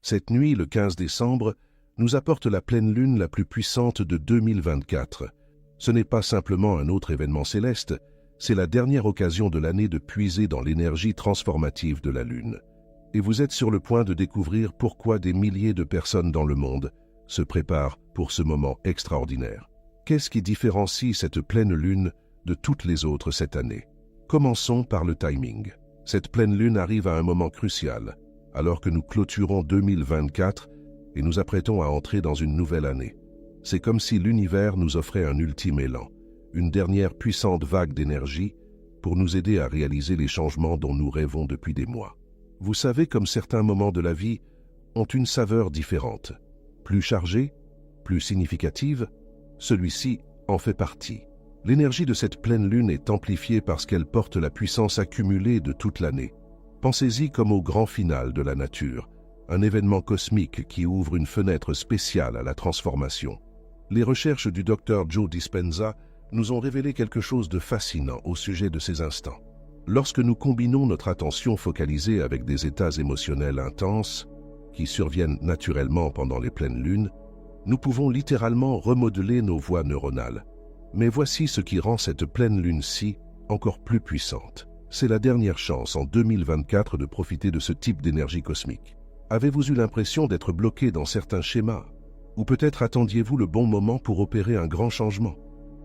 Cette nuit, le 15 décembre, nous apporte la pleine lune la plus puissante de 2024. Ce n'est pas simplement un autre événement céleste, c'est la dernière occasion de l'année de puiser dans l'énergie transformative de la lune. Et vous êtes sur le point de découvrir pourquoi des milliers de personnes dans le monde se préparent pour ce moment extraordinaire. Qu'est-ce qui différencie cette pleine lune de toutes les autres cette année? Commençons par le timing. Cette pleine lune arrive à un moment crucial, alors que nous clôturons 2024 et nous apprêtons à entrer dans une nouvelle année. C'est comme si l'univers nous offrait un ultime élan, une dernière puissante vague d'énergie pour nous aider à réaliser les changements dont nous rêvons depuis des mois. Vous savez, comme certains moments de la vie ont une saveur différente, plus chargée, plus significative, celui-ci en fait partie. L'énergie de cette pleine lune est amplifiée parce qu'elle porte la puissance accumulée de toute l'année. Pensez-y comme au grand final de la nature, un événement cosmique qui ouvre une fenêtre spéciale à la transformation. Les recherches du Dr Joe Dispenza nous ont révélé quelque chose de fascinant au sujet de ces instants. Lorsque nous combinons notre attention focalisée avec des états émotionnels intenses, qui surviennent naturellement pendant les pleines lunes, nous pouvons littéralement remodeler nos voies neuronales. Mais voici ce qui rend cette pleine lune-ci encore plus puissante. C'est la dernière chance en 2024 de profiter de ce type d'énergie cosmique. Avez-vous eu l'impression d'être bloqué dans certains schémas? Ou peut-être attendiez-vous le bon moment pour opérer un grand changement?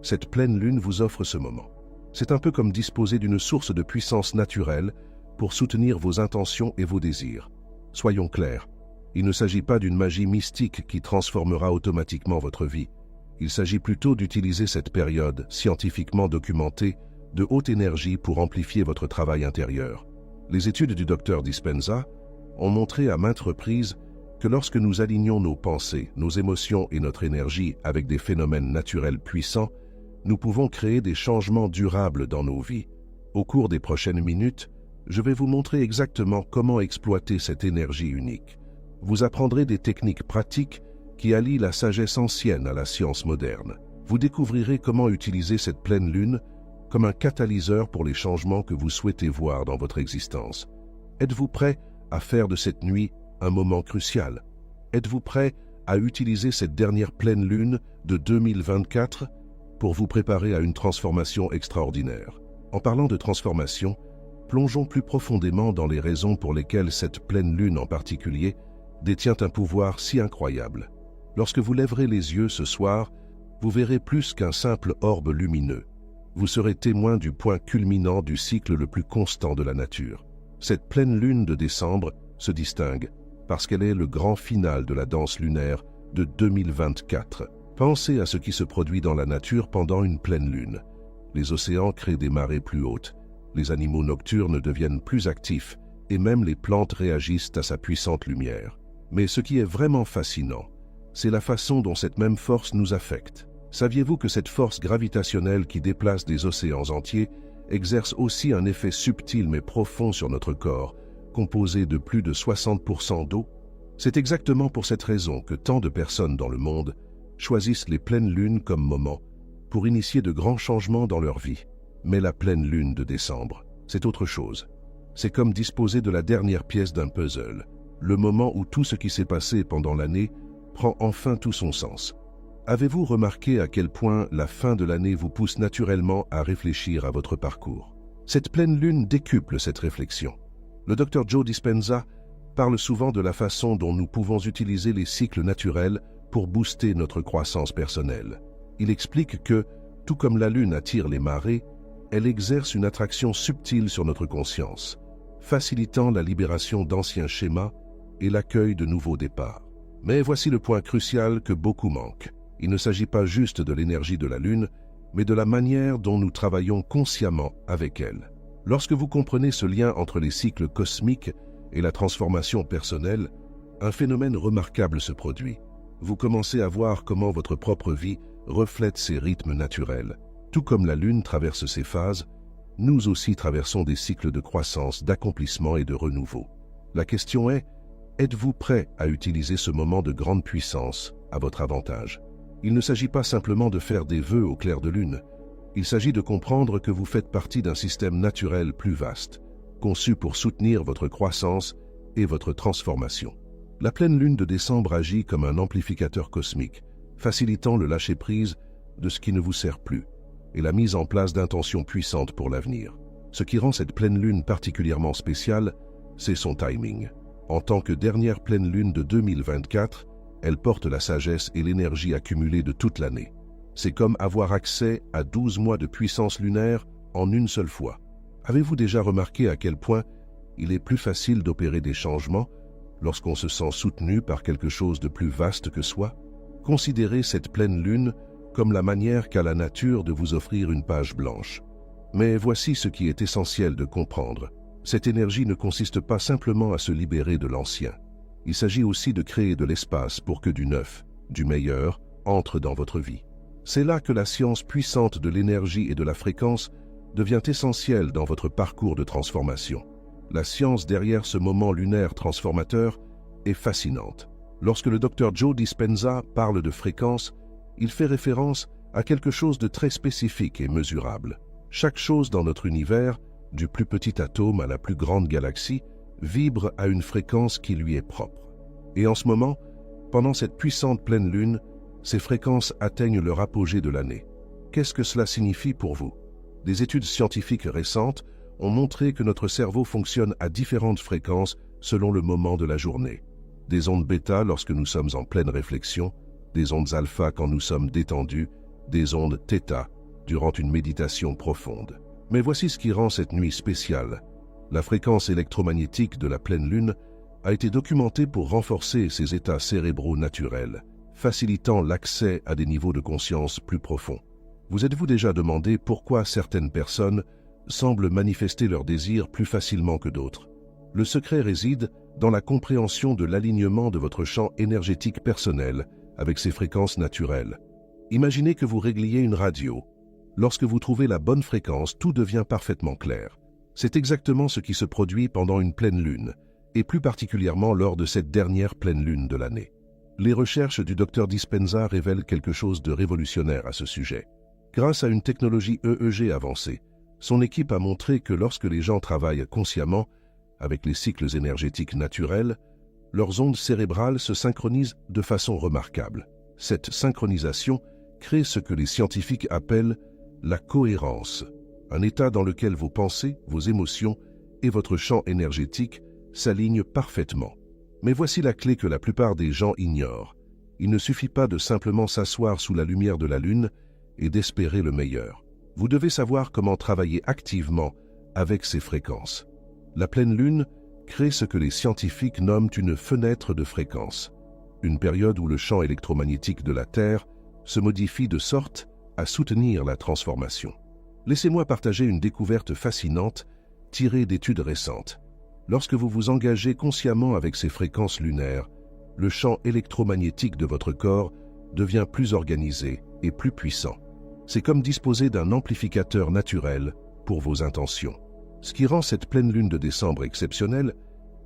Cette pleine lune vous offre ce moment. C'est un peu comme disposer d'une source de puissance naturelle pour soutenir vos intentions et vos désirs. Soyons clairs, il ne s'agit pas d'une magie mystique qui transformera automatiquement votre vie. Il s'agit plutôt d'utiliser cette période scientifiquement documentée de haute énergie pour amplifier votre travail intérieur. Les études du Dr Dispenza ont montré à maintes reprises que lorsque nous alignons nos pensées, nos émotions et notre énergie avec des phénomènes naturels puissants, nous pouvons créer des changements durables dans nos vies. Au cours des prochaines minutes, je vais vous montrer exactement comment exploiter cette énergie unique. Vous apprendrez des techniques pratiques qui allient la sagesse ancienne à la science moderne. Vous découvrirez comment utiliser cette pleine lune comme un catalyseur pour les changements que vous souhaitez voir dans votre existence. Êtes-vous prêt à faire de cette nuit un moment crucial? Êtes-vous prêt à utiliser cette dernière pleine lune de 2024 pour vous préparer à une transformation extraordinaire? En parlant de transformation, plongeons plus profondément dans les raisons pour lesquelles cette pleine lune en particulier détient un pouvoir si incroyable. Lorsque vous lèverez les yeux ce soir, vous verrez plus qu'un simple orbe lumineux. Vous serez témoin du point culminant du cycle le plus constant de la nature. Cette pleine lune de décembre se distingue parce qu'elle est le grand final de la danse lunaire de 2024. Pensez à ce qui se produit dans la nature pendant une pleine lune. Les océans créent des marées plus hautes, les animaux nocturnes deviennent plus actifs et même les plantes réagissent à sa puissante lumière. Mais ce qui est vraiment fascinant, c'est la façon dont cette même force nous affecte. Saviez-vous que cette force gravitationnelle qui déplace des océans entiers exerce aussi un effet subtil mais profond sur notre corps, composé de plus de 60% d'eau? C'est exactement pour cette raison que tant de personnes dans le monde choisissent les pleines lunes comme moment pour initier de grands changements dans leur vie. Mais la pleine lune de décembre, c'est autre chose. C'est comme disposer de la dernière pièce d'un puzzle, le moment où tout ce qui s'est passé pendant l'année prend enfin tout son sens. Avez-vous remarqué à quel point la fin de l'année vous pousse naturellement à réfléchir à votre parcours? Cette pleine lune décuple cette réflexion. Le Dr Joe Dispenza parle souvent de la façon dont nous pouvons utiliser les cycles naturels pour booster notre croissance personnelle. Il explique que, tout comme la lune attire les marées, elle exerce une attraction subtile sur notre conscience, facilitant la libération d'anciens schémas et l'accueil de nouveaux départs. Mais voici le point crucial que beaucoup manquent. Il ne s'agit pas juste de l'énergie de la lune, mais de la manière dont nous travaillons consciemment avec elle. Lorsque vous comprenez ce lien entre les cycles cosmiques et la transformation personnelle, un phénomène remarquable se produit. Vous commencez à voir comment votre propre vie reflète ces rythmes naturels. Tout comme la lune traverse ses phases, nous aussi traversons des cycles de croissance, d'accomplissement et de renouveau. La question est, êtes-vous prêt à utiliser ce moment de grande puissance à votre avantage? Il ne s'agit pas simplement de faire des vœux au clair de lune. Il s'agit de comprendre que vous faites partie d'un système naturel plus vaste, conçu pour soutenir votre croissance et votre transformation. La pleine lune de décembre agit comme un amplificateur cosmique, facilitant le lâcher-prise de ce qui ne vous sert plus et la mise en place d'intentions puissantes pour l'avenir. Ce qui rend cette pleine lune particulièrement spéciale, c'est son timing. En tant que dernière pleine lune de 2024, elle porte la sagesse et l'énergie accumulée de toute l'année. C'est comme avoir accès à 12 mois de puissance lunaire en une seule fois. Avez-vous déjà remarqué à quel point il est plus facile d'opérer des changements lorsqu'on se sent soutenu par quelque chose de plus vaste que soi? Considérez cette pleine lune comme la manière qu'a la nature de vous offrir une page blanche. Mais voici ce qui est essentiel de comprendre. Cette énergie ne consiste pas simplement à se libérer de l'ancien. Il s'agit aussi de créer de l'espace pour que du neuf, du meilleur, entre dans votre vie. C'est là que la science puissante de l'énergie et de la fréquence devient essentielle dans votre parcours de transformation. La science derrière ce moment lunaire transformateur est fascinante. Lorsque le Dr Joe Dispenza parle de fréquence, il fait référence à quelque chose de très spécifique et mesurable. Chaque chose dans notre univers, du plus petit atome à la plus grande galaxie, vibre à une fréquence qui lui est propre. Et en ce moment, pendant cette puissante pleine lune, ces fréquences atteignent leur apogée de l'année. Qu'est-ce que cela signifie pour vous? Des études scientifiques récentes ont montré que notre cerveau fonctionne à différentes fréquences selon le moment de la journée. Des ondes bêta lorsque nous sommes en pleine réflexion, des ondes alpha quand nous sommes détendus, des ondes θ durant une méditation profonde. Mais voici ce qui rend cette nuit spéciale. La fréquence électromagnétique de la pleine lune a été documentée pour renforcer ces états cérébraux naturels, facilitant l'accès à des niveaux de conscience plus profonds. Vous êtes-vous déjà demandé pourquoi certaines personnes semblent manifester leurs désirs plus facilement que d'autres? Le secret réside dans la compréhension de l'alignement de votre champ énergétique personnel avec ses fréquences naturelles. Imaginez que vous régliez une radio. Lorsque vous trouvez la bonne fréquence, tout devient parfaitement clair. C'est exactement ce qui se produit pendant une pleine lune, et plus particulièrement lors de cette dernière pleine lune de l'année. Les recherches du Dr Dispenza révèlent quelque chose de révolutionnaire à ce sujet. Grâce à une technologie EEG avancée, son équipe a montré que lorsque les gens travaillent consciemment avec les cycles énergétiques naturels, leurs ondes cérébrales se synchronisent de façon remarquable. Cette synchronisation crée ce que les scientifiques appellent la cohérence, un état dans lequel vos pensées, vos émotions et votre champ énergétique s'alignent parfaitement. Mais voici la clé que la plupart des gens ignorent. Il ne suffit pas de simplement s'asseoir sous la lumière de la lune et d'espérer le meilleur. Vous devez savoir comment travailler activement avec ces fréquences. La pleine lune crée ce que les scientifiques nomment une fenêtre de fréquence, une période où le champ électromagnétique de la Terre se modifie de sorte à soutenir la transformation. Laissez-moi partager une découverte fascinante tirée d'études récentes. Lorsque vous vous engagez consciemment avec ces fréquences lunaires, le champ électromagnétique de votre corps devient plus organisé et plus puissant. C'est comme disposer d'un amplificateur naturel pour vos intentions. Ce qui rend cette pleine lune de décembre exceptionnelle,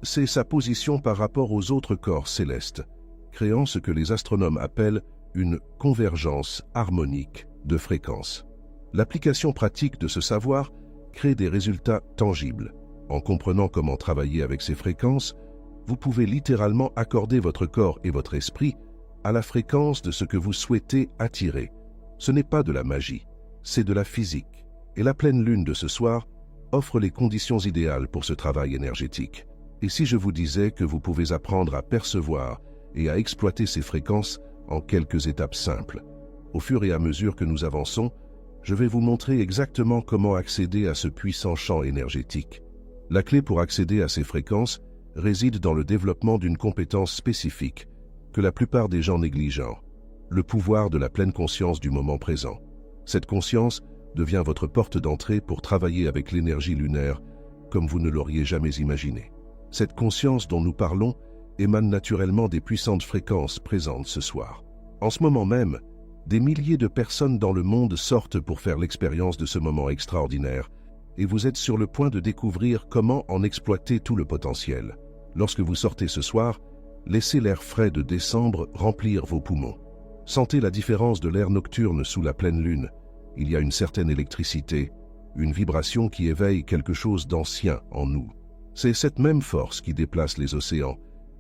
c'est sa position par rapport aux autres corps célestes, créant ce que les astronomes appellent une convergence harmonique de fréquences. L'application pratique de ce savoir crée des résultats tangibles. En comprenant comment travailler avec ces fréquences, vous pouvez littéralement accorder votre corps et votre esprit à la fréquence de ce que vous souhaitez attirer. Ce n'est pas de la magie, c'est de la physique. Et la pleine lune de ce soir offre les conditions idéales pour ce travail énergétique. Et si je vous disais que vous pouvez apprendre à percevoir et à exploiter ces fréquences en quelques étapes simples? Au fur et à mesure que nous avançons, je vais vous montrer exactement comment accéder à ce puissant champ énergétique. La clé pour accéder à ces fréquences réside dans le développement d'une compétence spécifique que la plupart des gens négligent, le pouvoir de la pleine conscience du moment présent. Cette conscience devient votre porte d'entrée pour travailler avec l'énergie lunaire comme vous ne l'auriez jamais imaginé. Cette conscience dont nous parlons émane naturellement des puissantes fréquences présentes ce soir. En ce moment même, des milliers de personnes dans le monde sortent pour faire l'expérience de ce moment extraordinaire, et vous êtes sur le point de découvrir comment en exploiter tout le potentiel. Lorsque vous sortez ce soir, laissez l'air frais de décembre remplir vos poumons. Sentez la différence de l'air nocturne sous la pleine lune. Il y a une certaine électricité, une vibration qui éveille quelque chose d'ancien en nous. C'est cette même force qui déplace les océans,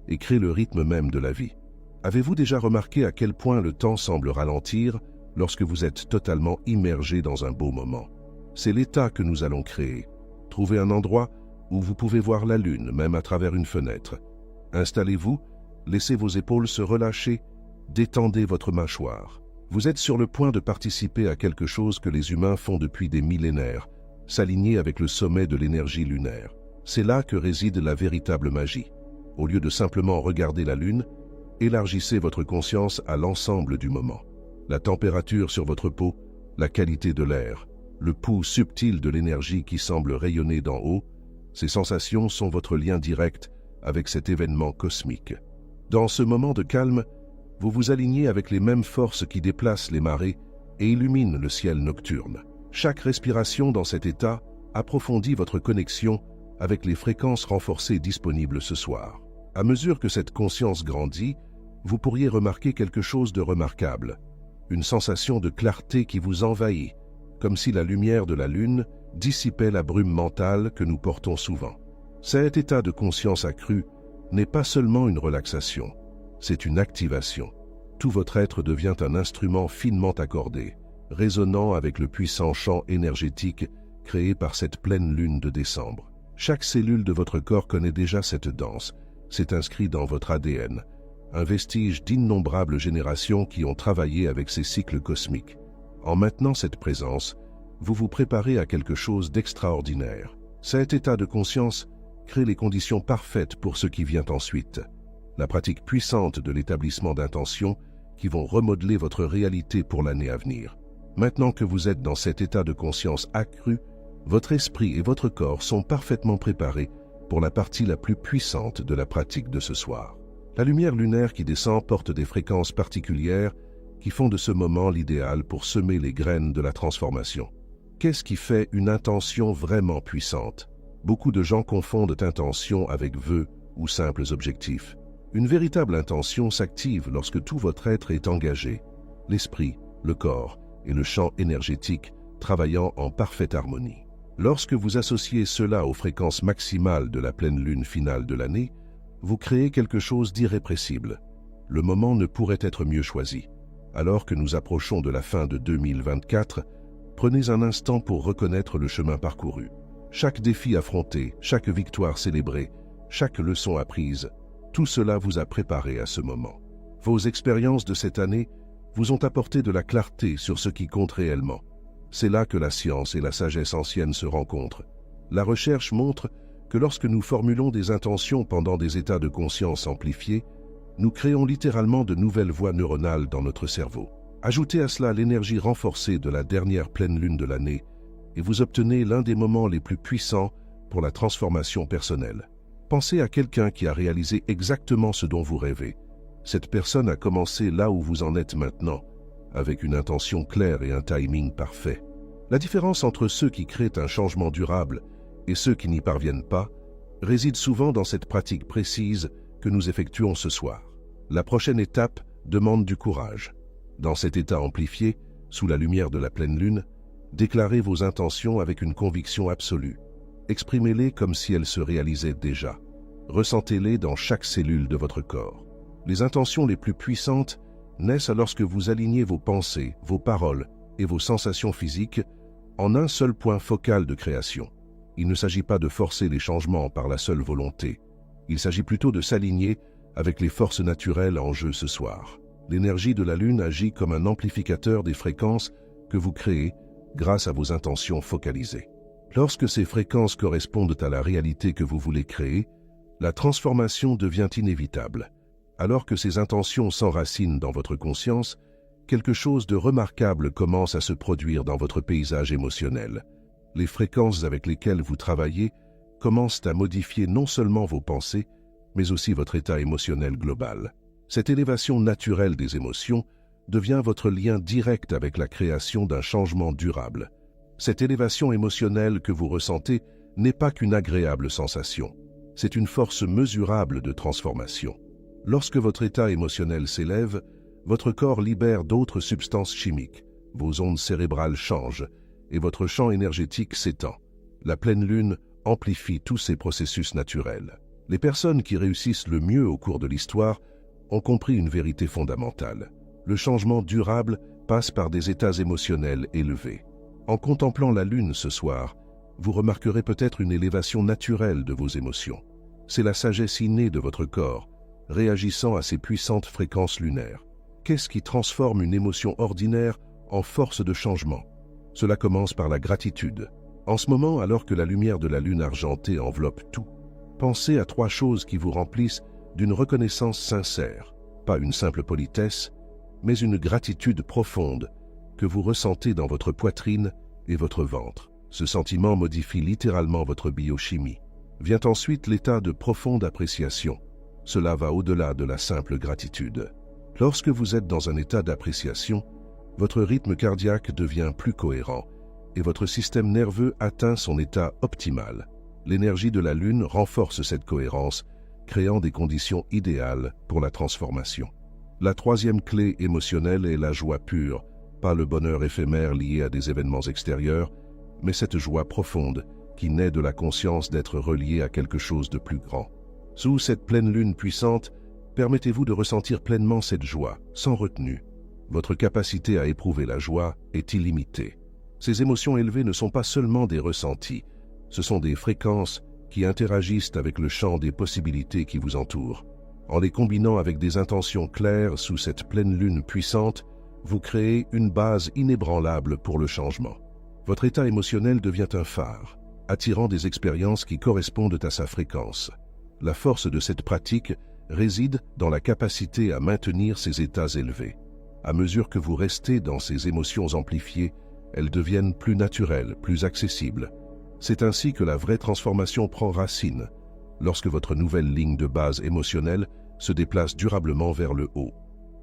et crée le rythme même de la vie. Avez-vous déjà remarqué à quel point le temps semble ralentir lorsque vous êtes totalement immergé dans un beau moment? C'est l'état que nous allons créer. Trouvez un endroit où vous pouvez voir la lune, même à travers une fenêtre. Installez-vous, laissez vos épaules se relâcher, détendez votre mâchoire. Vous êtes sur le point de participer à quelque chose que les humains font depuis des millénaires, s'aligner avec le sommet de l'énergie lunaire. C'est là que réside la véritable magie. Au lieu de simplement regarder la lune, élargissez votre conscience à l'ensemble du moment. La température sur votre peau, la qualité de l'air, le pouls subtil de l'énergie qui semble rayonner d'en haut, ces sensations sont votre lien direct avec cet événement cosmique. Dans ce moment de calme, vous vous alignez avec les mêmes forces qui déplacent les marées et illuminent le ciel nocturne. Chaque respiration dans cet état approfondit votre connexion avec les fréquences renforcées disponibles ce soir. À mesure que cette conscience grandit, vous pourriez remarquer quelque chose de remarquable, une sensation de clarté qui vous envahit, comme si la lumière de la lune dissipait la brume mentale que nous portons souvent. Cet état de conscience accrue n'est pas seulement une relaxation, c'est une activation. Tout votre être devient un instrument finement accordé, résonnant avec le puissant champ énergétique créé par cette pleine lune de décembre. Chaque cellule de votre corps connaît déjà cette danse, c'est inscrit dans votre ADN, un vestige d'innombrables générations qui ont travaillé avec ces cycles cosmiques. En maintenant cette présence, vous vous préparez à quelque chose d'extraordinaire. Cet état de conscience crée les conditions parfaites pour ce qui vient ensuite. La pratique puissante de l'établissement d'intentions qui vont remodeler votre réalité pour l'année à venir. Maintenant que vous êtes dans cet état de conscience accru, votre esprit et votre corps sont parfaitement préparés pour la partie la plus puissante de la pratique de ce soir. La lumière lunaire qui descend porte des fréquences particulières qui font de ce moment l'idéal pour semer les graines de la transformation. Qu'est-ce qui fait une intention vraiment puissante? Beaucoup de gens confondent intention avec vœux ou simples objectifs. Une véritable intention s'active lorsque tout votre être est engagé, l'esprit, le corps et le champ énergétique travaillant en parfaite harmonie. Lorsque vous associez cela aux fréquences maximales de la pleine lune finale de l'année, vous créez quelque chose d'irrépressible. Le moment ne pourrait être mieux choisi. Alors que nous approchons de la fin de 2024, prenez un instant pour reconnaître le chemin parcouru. Chaque défi affronté, chaque victoire célébrée, chaque leçon apprise, tout cela vous a préparé à ce moment. Vos expériences de cette année vous ont apporté de la clarté sur ce qui compte réellement. C'est là que la science et la sagesse ancienne se rencontrent. La recherche montre que lorsque nous formulons des intentions pendant des états de conscience amplifiés, nous créons littéralement de nouvelles voies neuronales dans notre cerveau. Ajoutez à cela l'énergie renforcée de la dernière pleine lune de l'année et vous obtenez l'un des moments les plus puissants pour la transformation personnelle. Pensez à quelqu'un qui a réalisé exactement ce dont vous rêvez. Cette personne a commencé là où vous en êtes maintenant, avec une intention claire et un timing parfait. La différence entre ceux qui créent un changement durable et ceux qui n'y parviennent pas réside souvent dans cette pratique précise que nous effectuons ce soir. La prochaine étape demande du courage. Dans cet état amplifié, sous la lumière de la pleine lune, déclarez vos intentions avec une conviction absolue. Exprimez-les comme si elles se réalisaient déjà. Ressentez-les dans chaque cellule de votre corps. Les intentions les plus puissantes naissent lorsque vous alignez vos pensées, vos paroles et vos sensations physiques en un seul point focal de création. Il ne s'agit pas de forcer les changements par la seule volonté. Il s'agit plutôt de s'aligner avec les forces naturelles en jeu ce soir. L'énergie de la Lune agit comme un amplificateur des fréquences que vous créez grâce à vos intentions focalisées. Lorsque ces fréquences correspondent à la réalité que vous voulez créer, la transformation devient inévitable. Alors que ces intentions s'enracinent dans votre conscience, quelque chose de remarquable commence à se produire dans votre paysage émotionnel. Les fréquences avec lesquelles vous travaillez commencent à modifier non seulement vos pensées, mais aussi votre état émotionnel global. Cette élévation naturelle des émotions devient votre lien direct avec la création d'un changement durable. Cette élévation émotionnelle que vous ressentez n'est pas qu'une agréable sensation, c'est une force mesurable de transformation. Lorsque votre état émotionnel s'élève, votre corps libère d'autres substances chimiques, vos ondes cérébrales changent et votre champ énergétique s'étend. La pleine lune amplifie tous ces processus naturels. Les personnes qui réussissent le mieux au cours de l'histoire ont compris une vérité fondamentale. Le changement durable passe par des états émotionnels élevés. En contemplant la Lune ce soir, vous remarquerez peut-être une élévation naturelle de vos émotions. C'est la sagesse innée de votre corps, réagissant à ces puissantes fréquences lunaires. Qu'est-ce qui transforme une émotion ordinaire en force de changement? Cela commence par la gratitude. En ce moment, alors que la lumière de la Lune argentée enveloppe tout, pensez à 3 choses qui vous remplissent d'une reconnaissance sincère, pas une simple politesse, mais une gratitude profonde que vous ressentez dans votre poitrine et votre ventre. Ce sentiment modifie littéralement votre biochimie. Vient ensuite l'état de profonde appréciation. Cela va au-delà de la simple gratitude. Lorsque vous êtes dans un état d'appréciation, votre rythme cardiaque devient plus cohérent et votre système nerveux atteint son état optimal. L'énergie de la Lune renforce cette cohérence, créant des conditions idéales pour la transformation. La 3e clé émotionnelle est la joie pure, pas le bonheur éphémère lié à des événements extérieurs, mais cette joie profonde qui naît de la conscience d'être relié à quelque chose de plus grand. Sous cette pleine lune puissante, permettez-vous de ressentir pleinement cette joie, sans retenue. Votre capacité à éprouver la joie est illimitée. Ces émotions élevées ne sont pas seulement des ressentis, ce sont des fréquences qui interagissent avec le champ des possibilités qui vous entourent. En les combinant avec des intentions claires sous cette pleine lune puissante, vous créez une base inébranlable pour le changement. Votre état émotionnel devient un phare, attirant des expériences qui correspondent à sa fréquence. La force de cette pratique réside dans la capacité à maintenir ces états élevés. À mesure que vous restez dans ces émotions amplifiées, elles deviennent plus naturelles, plus accessibles. C'est ainsi que la vraie transformation prend racine, lorsque votre nouvelle ligne de base émotionnelle se déplace durablement vers le haut.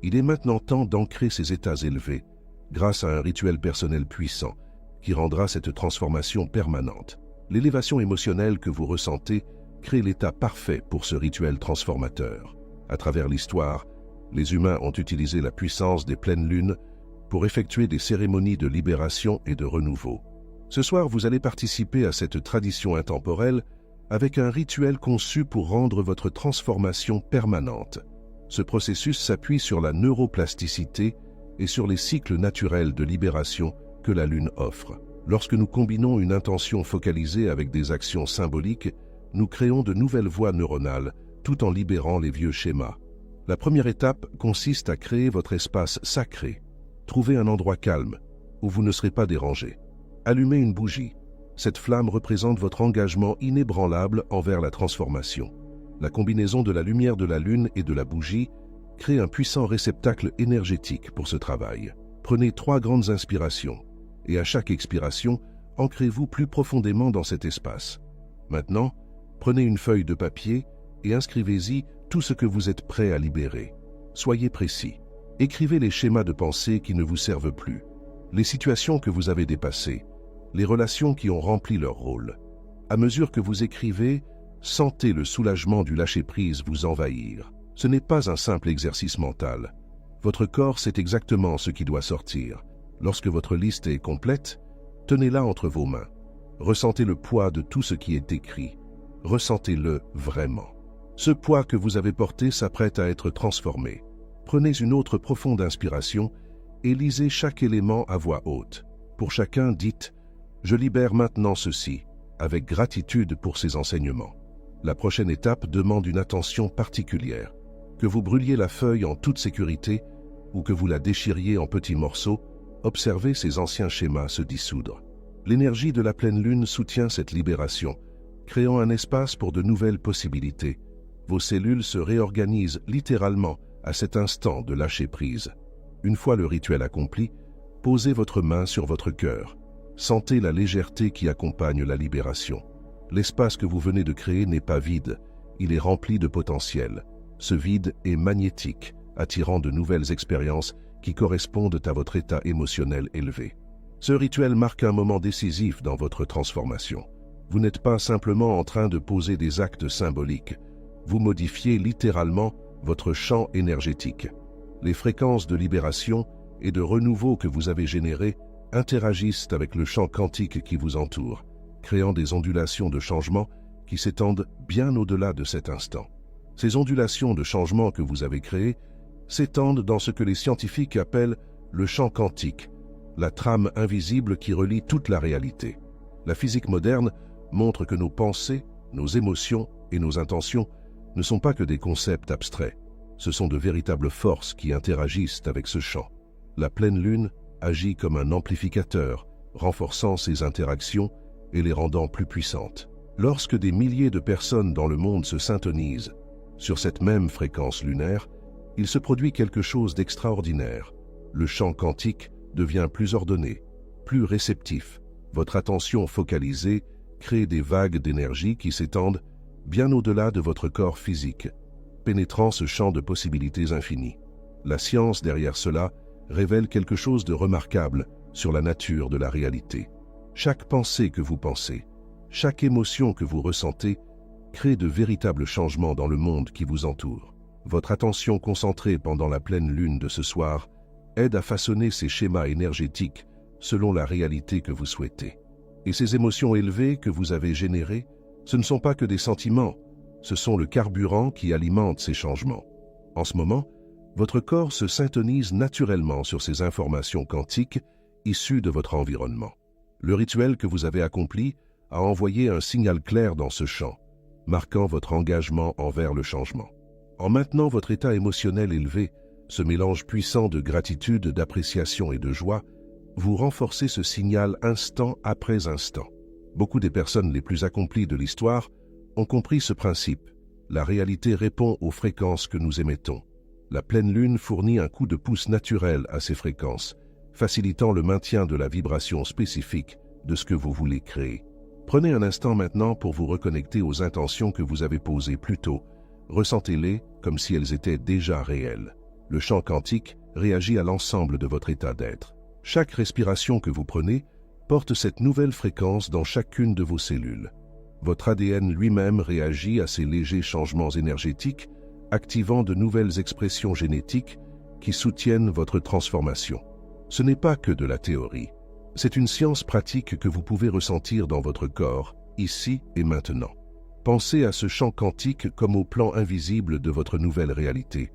Il est maintenant temps d'ancrer ces états élevés, grâce à un rituel personnel puissant, qui rendra cette transformation permanente. L'élévation émotionnelle que vous ressentez crée l'état parfait pour ce rituel transformateur. À travers l'histoire, les humains ont utilisé la puissance des pleines lunes pour effectuer des cérémonies de libération et de renouveau. Ce soir, vous allez participer à cette tradition intemporelle avec un rituel conçu pour rendre votre transformation permanente. Ce processus s'appuie sur la neuroplasticité et sur les cycles naturels de libération que la Lune offre. Lorsque nous combinons une intention focalisée avec des actions symboliques, nous créons de nouvelles voies neuronales tout en libérant les vieux schémas. La première étape consiste à créer votre espace sacré. Trouvez un endroit calme, où vous ne serez pas dérangé. Allumez une bougie. Cette flamme représente votre engagement inébranlable envers la transformation. La combinaison de la lumière de la Lune et de la bougie crée un puissant réceptacle énergétique pour ce travail. Prenez 3 grandes inspirations, et à chaque expiration, ancrez-vous plus profondément dans cet espace. Maintenant, prenez une feuille de papier et inscrivez-y tout ce que vous êtes prêt à libérer. Soyez précis. Écrivez les schémas de pensée qui ne vous servent plus, les situations que vous avez dépassées, les relations qui ont rempli leur rôle. À mesure que vous écrivez, sentez le soulagement du lâcher-prise vous envahir. Ce n'est pas un simple exercice mental. Votre corps sait exactement ce qui doit sortir. Lorsque votre liste est complète, tenez-la entre vos mains. Ressentez le poids de tout ce qui est écrit. Ressentez-le vraiment. Ce poids que vous avez porté s'apprête à être transformé. Prenez une autre profonde inspiration et lisez chaque élément à voix haute. Pour chacun, dites « Je libère maintenant ceci », avec gratitude pour ces enseignements. La prochaine étape demande une attention particulière. Que vous brûliez la feuille en toute sécurité ou que vous la déchiriez en petits morceaux, observez ces anciens schémas se dissoudre. L'énergie de la pleine lune soutient cette libération, créant un espace pour de nouvelles possibilités. Vos cellules se réorganisent littéralement à cet instant de lâcher prise. Une fois le rituel accompli, posez votre main sur votre cœur. Sentez la légèreté qui accompagne la libération. L'espace que vous venez de créer n'est pas vide, il est rempli de potentiel. Ce vide est magnétique, attirant de nouvelles expériences qui correspondent à votre état émotionnel élevé. Ce rituel marque un moment décisif dans votre transformation. Vous n'êtes pas simplement en train de poser des actes symboliques, vous modifiez littéralement votre champ énergétique. Les fréquences de libération et de renouveau que vous avez générées interagissent avec le champ quantique qui vous entoure, créant des ondulations de changement qui s'étendent bien au-delà de cet instant. Ces ondulations de changement que vous avez créées s'étendent dans ce que les scientifiques appellent le champ quantique, la trame invisible qui relie toute la réalité. La physique moderne montre que nos pensées, nos émotions et nos intentions ne sont pas que des concepts abstraits. Ce sont de véritables forces qui interagissent avec ce champ. La pleine lune agit comme un amplificateur, renforçant ces interactions et les rendant plus puissantes. Lorsque des milliers de personnes dans le monde se syntonisent sur cette même fréquence lunaire, il se produit quelque chose d'extraordinaire. Le champ quantique devient plus ordonné, plus réceptif. Votre attention focalisée crée des vagues d'énergie qui s'étendent bien au-delà de votre corps physique, pénétrant ce champ de possibilités infinies. La science derrière cela révèle quelque chose de remarquable sur la nature de la réalité. Chaque pensée que vous pensez, chaque émotion que vous ressentez crée de véritables changements dans le monde qui vous entoure. Votre attention concentrée pendant la pleine lune de ce soir aide à façonner ces schémas énergétiques selon la réalité que vous souhaitez. Et ces émotions élevées que vous avez générées, ce ne sont pas que des sentiments, ce sont le carburant qui alimente ces changements. En ce moment, votre corps se syntonise naturellement sur ces informations quantiques issues de votre environnement. Le rituel que vous avez accompli a envoyé un signal clair dans ce champ, marquant votre engagement envers le changement. En maintenant votre état émotionnel élevé, ce mélange puissant de gratitude, d'appréciation et de joie, vous renforcez ce signal instant après instant. Beaucoup des personnes les plus accomplies de l'histoire ont compris ce principe. La réalité répond aux fréquences que nous émettons. La pleine lune fournit un coup de pouce naturel à ces fréquences, facilitant le maintien de la vibration spécifique de ce que vous voulez créer. Prenez un instant maintenant pour vous reconnecter aux intentions que vous avez posées plus tôt. Ressentez-les comme si elles étaient déjà réelles. Le champ quantique réagit à l'ensemble de votre état d'être. Chaque respiration que vous prenez porte cette nouvelle fréquence dans chacune de vos cellules. Votre ADN lui-même réagit à ces légers changements énergétiques, activant de nouvelles expressions génétiques qui soutiennent votre transformation. Ce n'est pas que de la théorie. C'est une science pratique que vous pouvez ressentir dans votre corps, ici et maintenant. Pensez à ce champ quantique comme au plan invisible de votre nouvelle réalité.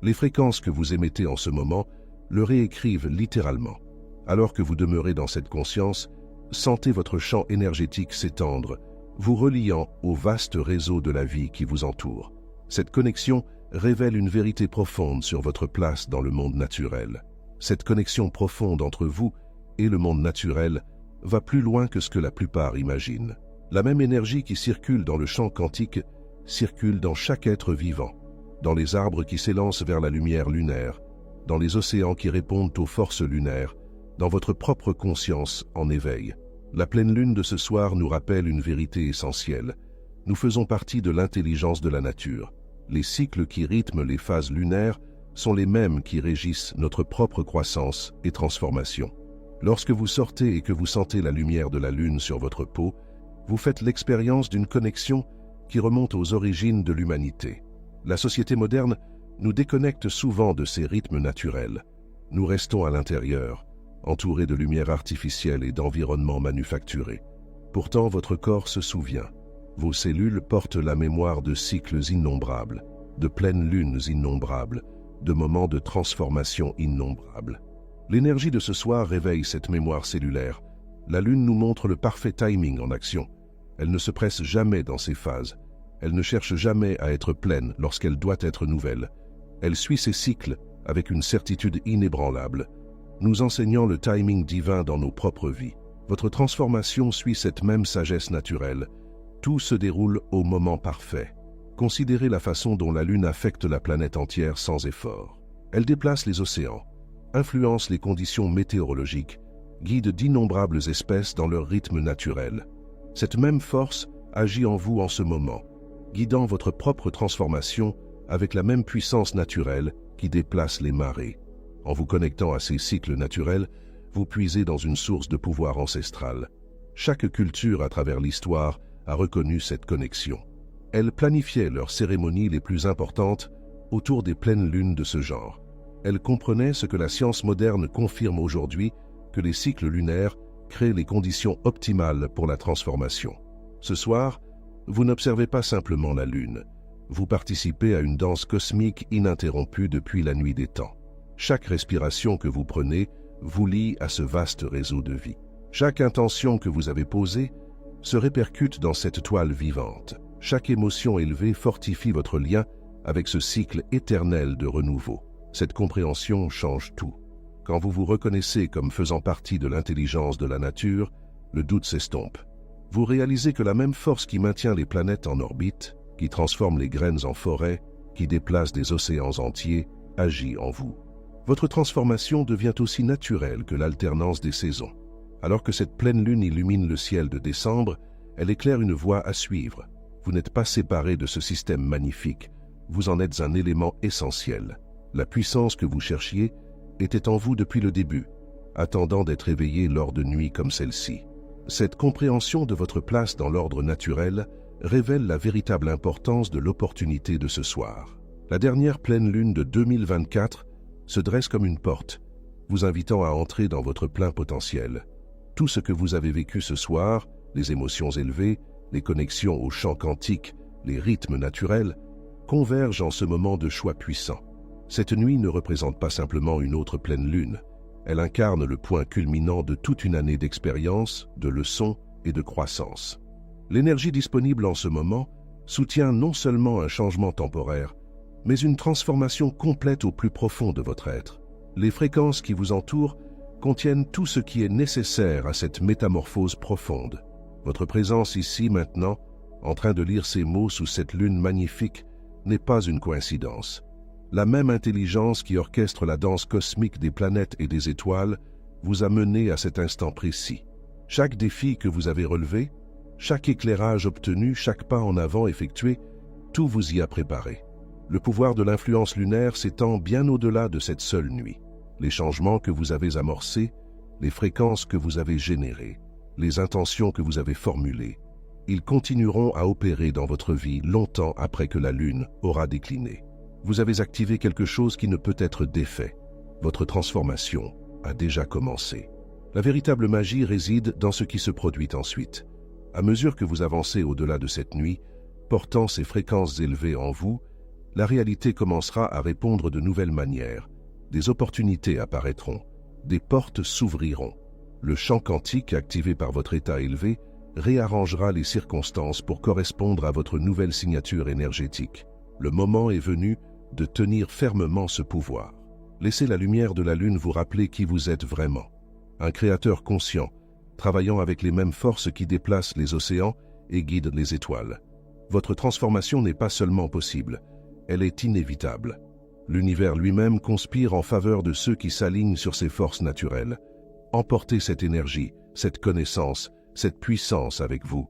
Les fréquences que vous émettez en ce moment le réécrivent littéralement. Alors que vous demeurez dans cette conscience, sentez votre champ énergétique s'étendre, vous reliant au vaste réseau de la vie qui vous entoure. Cette connexion révèle une vérité profonde sur votre place dans le monde naturel. Cette connexion profonde entre vous et le monde naturel va plus loin que ce que la plupart imaginent. La même énergie qui circule dans le champ quantique circule dans chaque être vivant, dans les arbres qui s'élancent vers la lumière lunaire, dans les océans qui répondent aux forces lunaires, dans votre propre conscience en éveil. La pleine lune de ce soir nous rappelle une vérité essentielle. Nous faisons partie de l'intelligence de la nature. Les cycles qui rythment les phases lunaires sont les mêmes qui régissent notre propre croissance et transformation. Lorsque vous sortez et que vous sentez la lumière de la lune sur votre peau, vous faites l'expérience d'une connexion qui remonte aux origines de l'humanité. La société moderne nous déconnecte souvent de ces rythmes naturels. Nous restons à l'intérieur, entourés de lumière artificielle et d'environnements manufacturés. Pourtant, votre corps se souvient. Vos cellules portent la mémoire de cycles innombrables, de pleines lunes innombrables, de moments de transformation innombrables. L'énergie de ce soir réveille cette mémoire cellulaire. La lune nous montre le parfait timing en action. Elle ne se presse jamais dans ses phases. Elle ne cherche jamais à être pleine lorsqu'elle doit être nouvelle. Elle suit ses cycles avec une certitude inébranlable, nous enseignant le timing divin dans nos propres vies. Votre transformation suit cette même sagesse naturelle. Tout se déroule au moment parfait. Considérez la façon dont la Lune affecte la planète entière sans effort. Elle déplace les océans, influence les conditions météorologiques, guide d'innombrables espèces dans leur rythme naturel. Cette même force agit en vous en ce moment, guidant votre propre transformation avec la même puissance naturelle qui déplace les marées. En vous connectant à ces cycles naturels, vous puisez dans une source de pouvoir ancestral. Chaque culture à travers l'histoire a reconnu cette connexion. Elles planifiaient leurs cérémonies les plus importantes autour des pleines lunes de ce genre. Elles comprenaient ce que la science moderne confirme aujourd'hui, que les cycles lunaires créent les conditions optimales pour la transformation. Ce soir, Vous n'observez pas simplement la Lune, vous participez à une danse cosmique ininterrompue depuis la nuit des temps. Chaque respiration que vous prenez vous lie à ce vaste réseau de vie. Chaque intention que vous avez posée se répercute dans cette toile vivante. Chaque émotion élevée fortifie votre lien avec ce cycle éternel de renouveau. Cette compréhension change tout. Quand vous vous reconnaissez comme faisant partie de l'intelligence de la nature, le doute s'estompe. Vous réalisez que la même force qui maintient les planètes en orbite, qui transforme les graines en forêts, qui déplace des océans entiers, agit en vous. Votre transformation devient aussi naturelle que l'alternance des saisons. Alors que cette pleine lune illumine le ciel de décembre, elle éclaire une voie à suivre. Vous n'êtes pas séparé de ce système magnifique, vous en êtes un élément essentiel. La puissance que vous cherchiez était en vous depuis le début, attendant d'être éveillée lors de nuits comme celle-ci. Cette compréhension de votre place dans l'ordre naturel révèle la véritable importance de l'opportunité de ce soir. La dernière pleine lune de 2024 se dresse comme une porte, vous invitant à entrer dans votre plein potentiel. Tout ce que vous avez vécu ce soir, les émotions élevées, les connexions au champ quantique, les rythmes naturels, convergent en ce moment de choix puissant. Cette nuit ne représente pas simplement une autre pleine lune, elle incarne le point culminant de toute une année d'expérience, de leçons et de croissance. L'énergie disponible en ce moment soutient non seulement un changement temporaire, mais une transformation complète au plus profond de votre être. Les fréquences qui vous entourent contiennent tout ce qui est nécessaire à cette métamorphose profonde. Votre présence ici maintenant, en train de lire ces mots sous cette lune magnifique, n'est pas une coïncidence. La même intelligence qui orchestre la danse cosmique des planètes et des étoiles vous a mené à cet instant précis. Chaque défi que vous avez relevé, chaque éclairage obtenu, chaque pas en avant effectué, tout vous y a préparé. Le pouvoir de l'influence lunaire s'étend bien au-delà de cette seule nuit. Les changements que vous avez amorcés, les fréquences que vous avez générées, les intentions que vous avez formulées, ils continueront à opérer dans votre vie longtemps après que la Lune aura décliné. Vous avez activé quelque chose qui ne peut être défait. Votre transformation a déjà commencé. La véritable magie réside dans ce qui se produit ensuite. À mesure que vous avancez au-delà de cette nuit, portant ces fréquences élevées en vous, la réalité commencera à répondre de nouvelles manières. Des opportunités apparaîtront, des portes s'ouvriront. Le champ quantique activé par votre état élevé réarrangera les circonstances pour correspondre à votre nouvelle signature énergétique. Le moment est venu de tenir fermement ce pouvoir. Laissez la lumière de la Lune vous rappeler qui vous êtes vraiment. Un créateur conscient, travaillant avec les mêmes forces qui déplacent les océans et guident les étoiles. Votre transformation n'est pas seulement possible, elle est inévitable. L'univers lui-même conspire en faveur de ceux qui s'alignent sur ses forces naturelles. Emportez cette énergie, cette connaissance, cette puissance avec vous.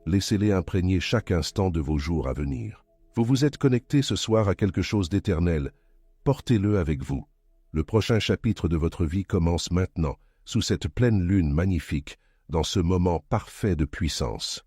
Laissez-les imprégner chaque instant de vos jours à venir. Vous vous êtes connecté ce soir à quelque chose d'éternel. Portez-le avec vous. Le prochain chapitre de votre vie commence maintenant, sous cette pleine lune magnifique, dans ce moment parfait de puissance.